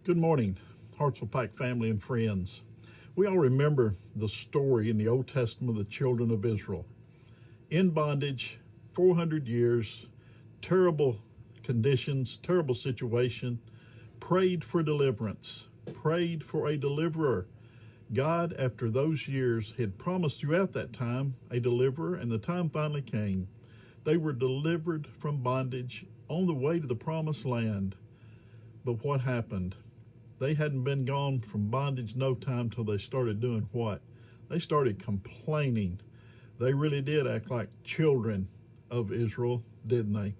Good morning, Hartsville Pike family and friends. We all remember the story in the Old Testament of the children of Israel. In bondage, 400 years, terrible conditions, terrible situation, prayed for deliverance, prayed for a deliverer. God, after those years, had promised throughout that time a deliverer, and the time finally came. They were delivered from bondage on the way to the promised land. But what happened? They hadn't been gone from bondage no time till they started doing what? They started complaining. They really did act like children of Israel, didn't they?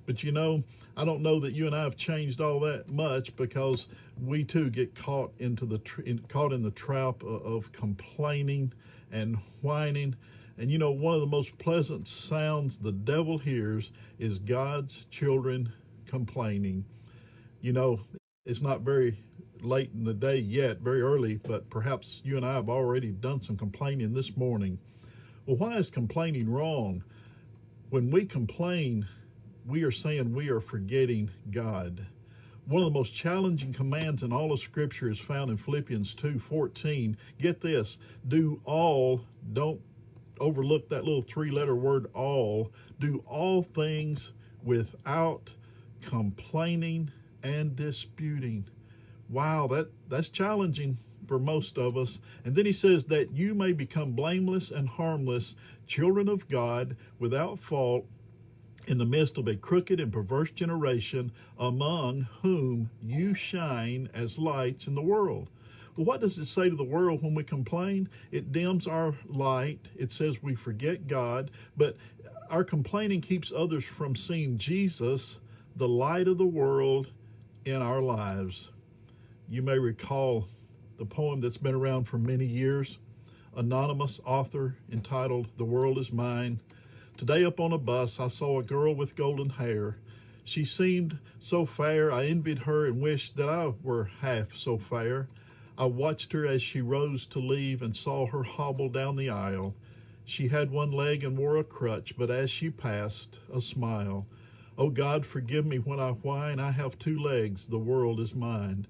But you know, I don't know that you and I have changed all that much, because we too get caught in the trap of complaining and whining. And you know, one of the most pleasant sounds the devil hears is God's children complaining. You know, it's not very late in the day yet, very early, but perhaps you and I have already done some complaining this morning. Well, why is complaining wrong? When we complain, we are saying we are forgetting God. One of the most challenging commands in all of Scripture is found in Philippians 2:14. Get this, do all, don't overlook that little three-letter word all, do all things without complaining and disputing. Wow, that's challenging for most of us. And then he says that you may become blameless and harmless, children of God, without fault, in the midst of a crooked and perverse generation, among whom you shine as lights in the world. Well, what does it say to the world when we complain? It dims our light. It says we forget God, but our complaining keeps others from seeing Jesus, the light of the world, in our lives. You may recall the poem that's been around for many years, anonymous author, entitled "The World Is Mine." Today up on a bus, I saw a girl with golden hair. She seemed so fair, I envied her and wished that I were half so fair. I watched her as she rose to leave and saw her hobble down the aisle. She had one leg and wore a crutch, but as she passed, a smile. Oh God, forgive me when I whine, I have two legs, the world is mine.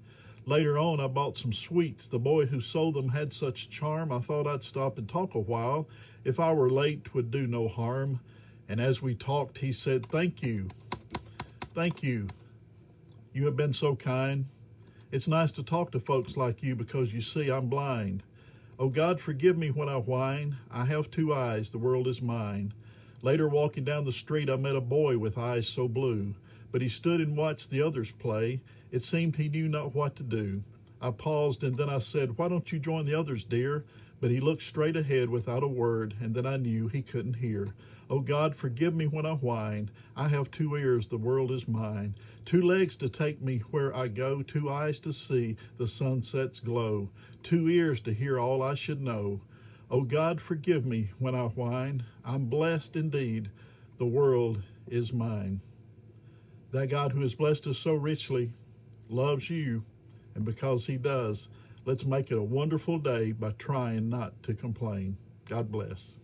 Later on, I bought some sweets. The boy who sold them had such charm, I thought I'd stop and talk a while. If I were late, 'twould do no harm. And as we talked, he said, thank you. Thank you. You have been so kind. It's nice to talk to folks like you, because you see, I'm blind. Oh God, forgive me when I whine. I have two eyes, the world is mine. Later, walking down the street, I met a boy with eyes so blue. But he stood and watched the others play. It seemed he knew not what to do. I paused, and then I said, why don't you join the others, dear? But he looked straight ahead without a word, and then I knew he couldn't hear. Oh God, forgive me when I whine. I have two ears, the world is mine. Two legs to take me where I go, two eyes to see the sunset's glow, two ears to hear all I should know. Oh God, forgive me when I whine. I'm blessed indeed, the world is mine. That God who has blessed us so richly loves you, and because he does, let's make it a wonderful day by trying not to complain. God bless.